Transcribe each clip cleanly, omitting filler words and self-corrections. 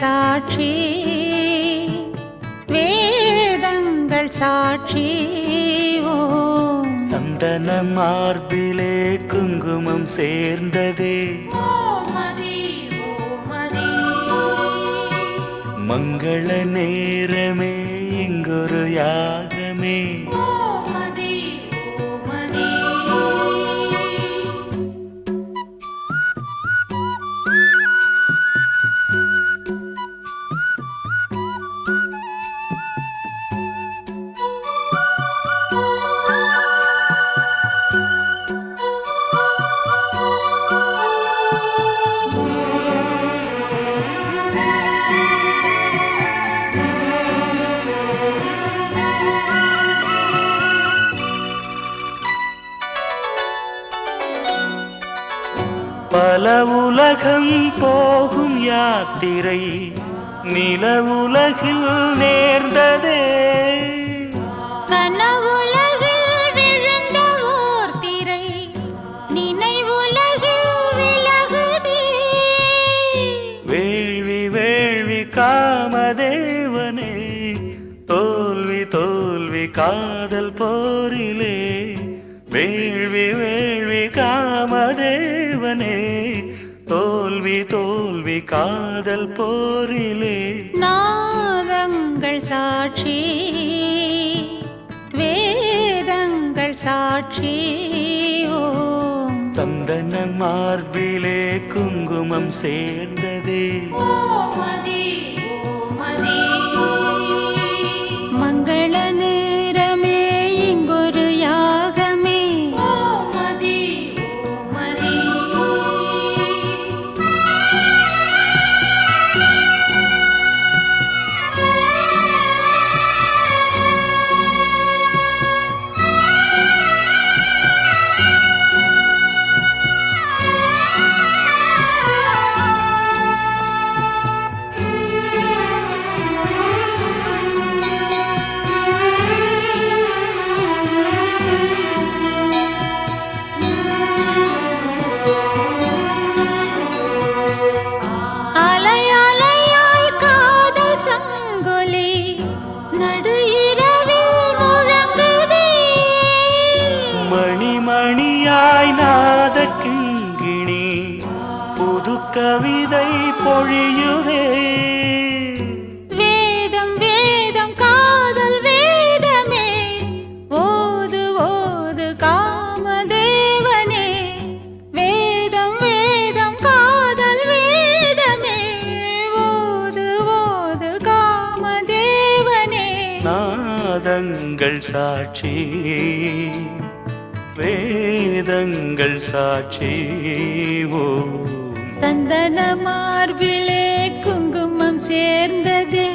சாட்சி வேதங்கள் சாட்சி ஓம் சந்தன மார்பிலே குங்குமம் சேர்ந்ததே மங்கள நேரமே இங்கொரு யாகமே பல உலகம் போகும் யாத்திரை நில உலகில் நேர்ந்ததே கனவுலகில் விழுந்த ஓர் திரை நினைவுலகில் விலகுதே வேள்வி வேள்வி காமதேவனே தோல்வி தோல்வி காதல் போரிலே வேள்வி வேள்வி காமதேவனே தோல்வி தோல்வி காதல் போரிலே நாதங்கள் சாட்சி வேதங்கள் சாட்சி ஓம் சந்தன மார்பிலே குங்குமம் சேர்ந்ததே மங்கள நேரமே இங்கொரு யாகமே மணியாய் நாத கிங்கிணி புது கவிதை பொழியுதே வேதம் வேதம் காதல் வேதமே ஓது ஓது காமதேவனே வேதம் வேதம் காதல் வேதமே ஓது ஓது காமதேவனே நாதங்கள் சாட்சி வேதங்கள் சாட்சி ஓம் சந்தன மார்பிலே குங்குமம் சேர்ந்ததே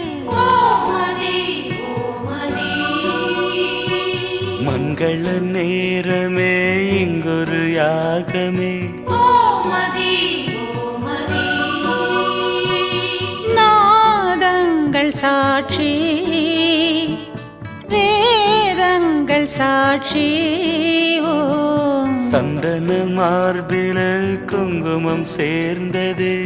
மங்கள நேரமே இங்கொரு யாகமே நாதங்கள் சாட்சி வேதங்கள் சாட்சி ஓம் சந்தன மார்பில குங்குமம் சேர்ந்ததே